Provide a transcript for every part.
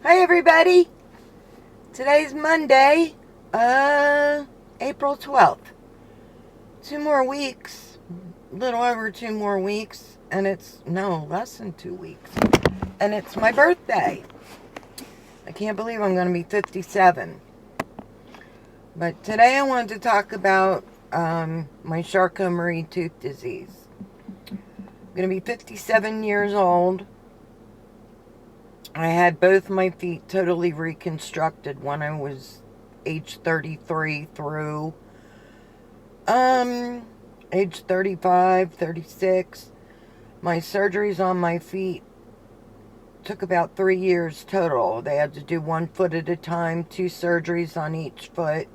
Hi everybody. Today's Monday, April 12th. 2 more weeks, little over 2 more weeks, and it's, no, less than 2 weeks. And it's my birthday. I can't believe I'm going to be 57. But today I wanted to talk about my Charcot Marie Tooth disease. I'm going to be 57 years old. I had both my feet totally reconstructed when I was age 33 through age 35, 36. My surgeries on my feet took about 3 years total. They had to do 1 foot at a time, 2 surgeries on each foot.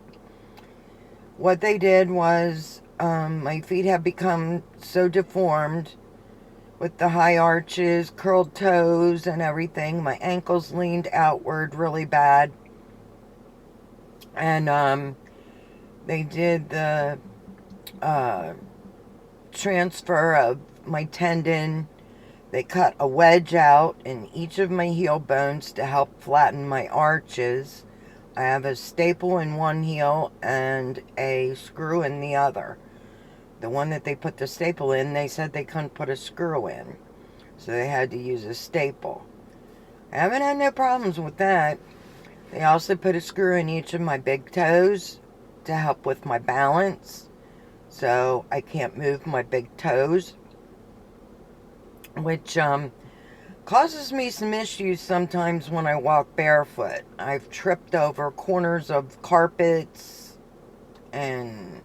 What they did was my feet had become so deformed with the high arches, curled toes, and everything. My ankles leaned outward really bad. And they did the transfer of my tendon. They cut a wedge out in each of my heel bones to help flatten my arches. I have a staple in one heel and a screw in the other. The one that they put the staple in, they said they couldn't put a screw in, so they had to use a staple. I haven't had no problems with that. They also put a screw in each of my big toes to help with my balance, so I can't move my big toes, which causes me some issues sometimes when I walk barefoot. I've tripped over corners of carpets and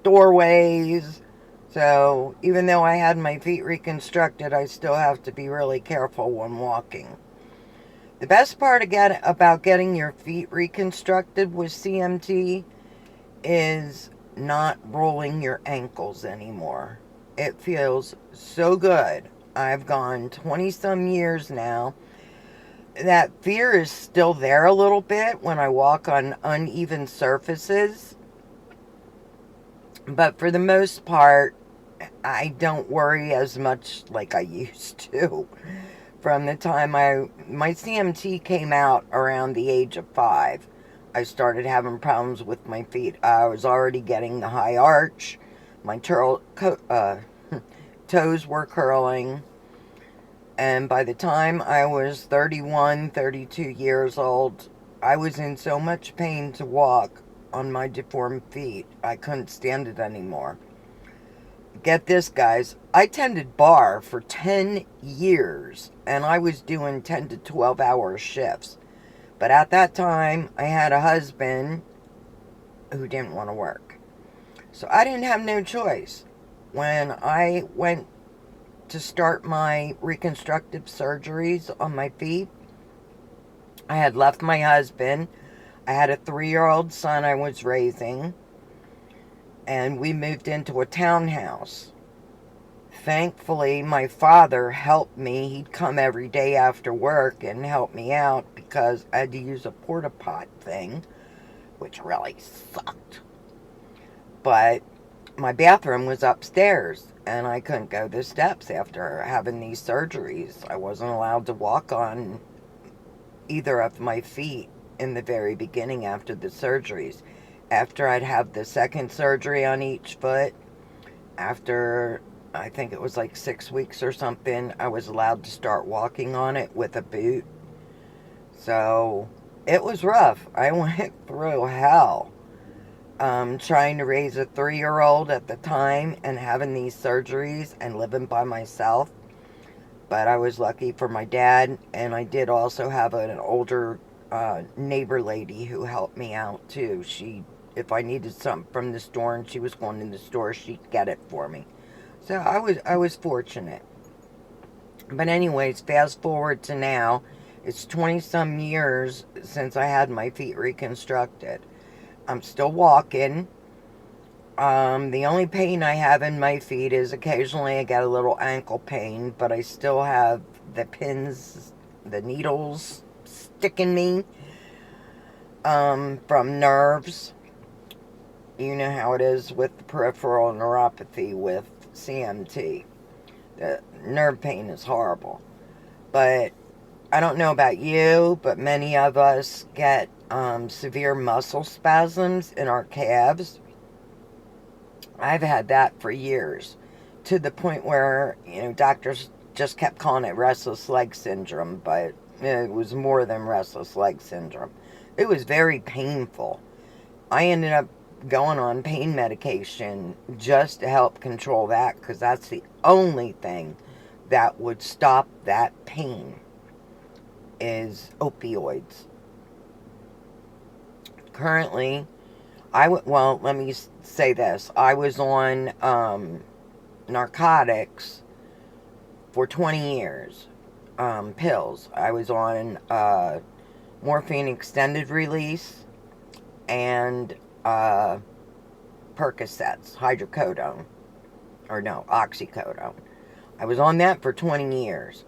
doorways. So even though I had my feet reconstructed, I still have to be really careful when walking. The best part about getting your feet reconstructed with CMT is not rolling your ankles anymore. It feels so good. I've gone 20 some years now. That fear is still there a little bit when I walk on uneven surfaces. But for the most part, I don't worry as much like I used to. From the time my CMT came out around the age of 5, I started having problems with my feet. I was already getting the high arch. My toes were curling. And by the time I was 31, 32 years old, I was in so much pain to walk on my deformed feet. I couldn't stand it anymore. Get this, guys. I tended bar for 10 years, and I was doing 10 to 12-hour shifts. But at that time, I had a husband who didn't want to work. So I didn't have no choice. When I went to start my reconstructive surgeries on my feet, I had left my husband. I had a 3-year-old son I was raising, and we moved into a townhouse. Thankfully, my father helped me. He'd come every day after work and help me out because I had to use a porta pot thing, which really sucked. But my bathroom was upstairs, and I couldn't go the steps after having these surgeries. I wasn't allowed to walk on either of my feet in the very beginning after the surgeries. After I'd have the second surgery on each foot, after I think it was like 6 weeks or something, I was allowed to start walking on it with a boot. So it was rough. I went through hell trying to raise a 3-year-old at the time and having these surgeries and living by myself. But I was lucky for my dad, and I did also have an older neighbor lady who helped me out too. If I needed something from the store and she was going in the store, she'd get it for me. So I was fortunate. But anyways, fast forward to now. It's 20 some years since I had my feet reconstructed. I'm still walking. The only pain I have in my feet is occasionally I get a little ankle pain, but I still have the pins, the needles sticking me from nerves. You know how it is with the peripheral neuropathy with CMT. The nerve pain is horrible. But I don't know about you, but many of us get severe muscle spasms in our calves. I've had that for years, to the point where, doctors just kept calling it restless leg syndrome, but it was more than restless leg syndrome. It was very painful. I ended up going on pain medication just to help control that, because that's the only thing that would stop that pain is opioids. Currently, well, let me say this. I was on narcotics for 20 years. Pills. I was on morphine extended release and Percocets, hydrocodone. Or no, oxycodone. I was on that for 20 years.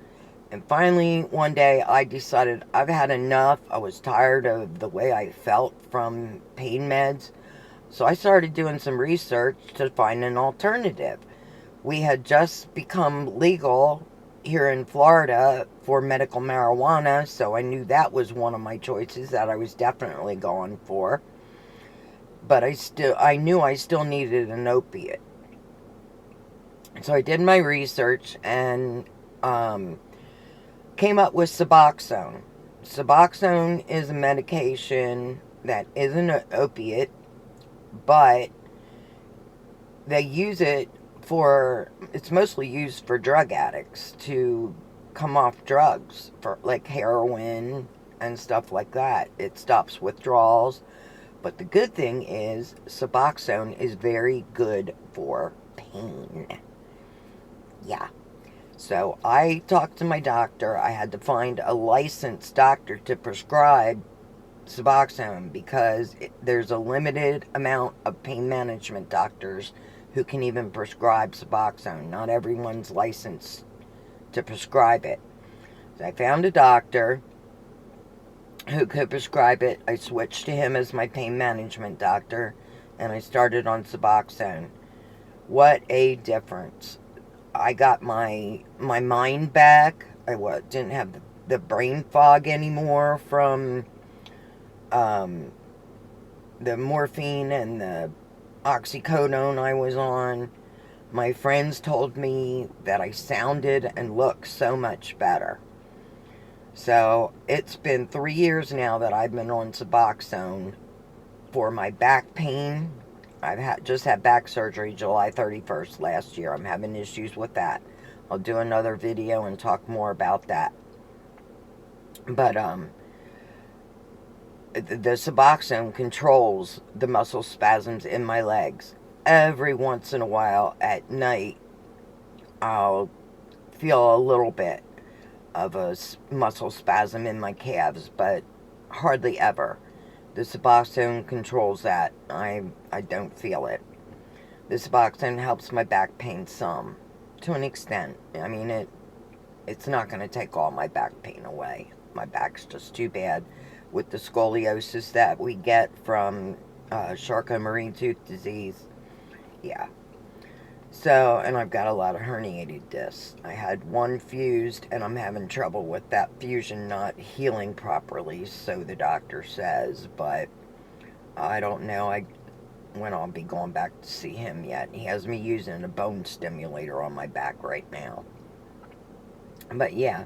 And finally, one day, I decided I've had enough. I was tired of the way I felt from pain meds. So I started doing some research to find an alternative. We had just become legal here in Florida for medical marijuana, so I knew that was one of my choices that I was definitely going for. But I knew I still needed an opiate. So I did my research and came up with Suboxone. Suboxone is a medication that isn't an opiate, but they use it it's mostly used for drug addicts to come off drugs, for like heroin and stuff like that. It stops withdrawals. But the good thing is Suboxone is very good for pain. Yeah. So I talked to my doctor. I had to find a licensed doctor to prescribe Suboxone because there's a limited amount of pain management doctors who can even prescribe Suboxone. Not everyone's licensed to prescribe it. So I found a doctor who could prescribe it. I switched to him as my pain management doctor, and I started on Suboxone. What a difference. I got my mind back. I didn't have the brain fog anymore from the morphine and the oxycodone I was on. My friends told me that I sounded and looked so much better. So it's been 3 years now that I've been on Suboxone for my back pain. Just had back surgery July 31st last year. I'm having issues with that. I'll do another video and talk more about that. But the Suboxone controls the muscle spasms in my legs. Every once in a while at night, I'll feel a little bit of a muscle spasm in my calves, but hardly ever. The Suboxone controls that. I don't feel it. The Suboxone helps my back pain some, to an extent. I mean, it's not going to take all my back pain away. My back's just too bad with the scoliosis that we get from Charcot Marie Tooth disease. Yeah. So, and I've got a lot of herniated discs. I had one fused, and I'm having trouble with that fusion not healing properly, so the doctor says, but I don't know when I'll be going back to see him yet. He has me using a bone stimulator on my back right now. But yeah,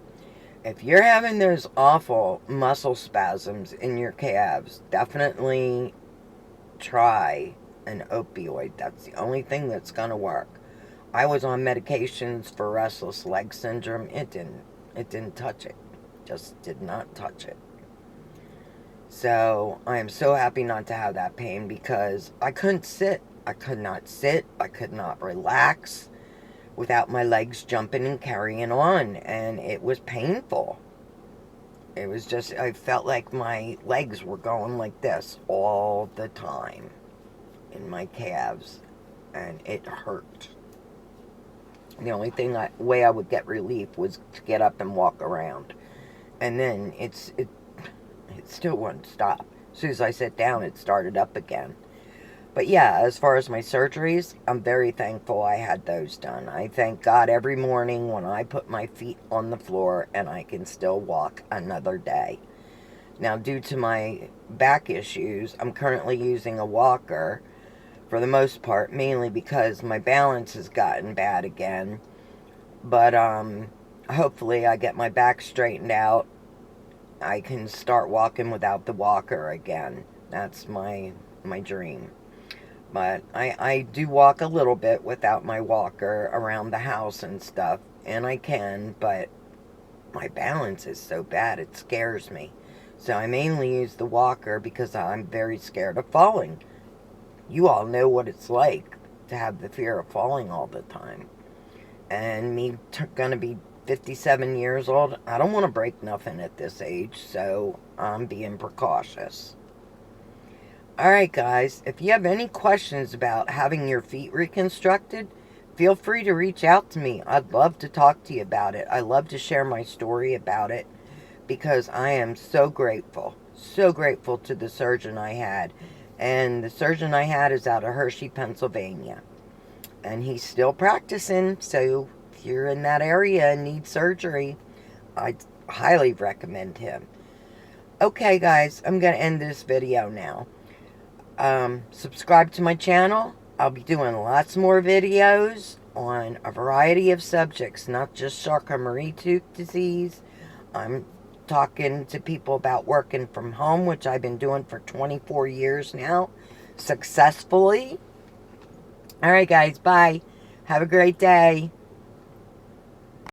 if you're having those awful muscle spasms in your calves, definitely try an opioid. That's the only thing that's going to work. I was on medications for restless leg syndrome. It didn't touch it. Just did not touch it. So I am so happy not to have that pain because I couldn't sit. I could not sit. I could not relax without my legs jumping and carrying on. And it was painful. It was just, I felt like my legs were going like this all the time in my calves. And it hurt. The only way I would get relief was to get up and walk around. And then it still wouldn't stop. As soon as I sat down, it started up again. But yeah, as far as my surgeries, I'm very thankful I had those done. I thank God every morning when I put my feet on the floor and I can still walk another day. Now, due to my back issues, I'm currently using a walker for the most part, mainly because my balance has gotten bad again. But hopefully I get my back straightened out. I can start walking without the walker again. That's my dream. But I do walk a little bit without my walker around the house and stuff. And I can, but my balance is so bad it scares me. So I mainly use the walker because I'm very scared of falling. You all know what it's like to have the fear of falling all the time. And me gonna be 57 years old, I don't want to break nothing at this age, so I'm being precautious. Alright guys, if you have any questions about having your feet reconstructed, feel free to reach out to me. I'd love to talk to you about it. I love to share my story about it because I am so grateful to the surgeon I had. And the surgeon I had is out of Hershey, Pennsylvania. And he's still practicing, so if you're in that area and need surgery, I highly recommend him. Okay, guys, I'm going to end this video now. Subscribe to my channel. I'll be doing lots more videos on a variety of subjects, not just Charcot Marie Tooth disease. I'm talking to people about working from home, which I've been doing for 24 years now, successfully. Alright guys, bye. Have a great day.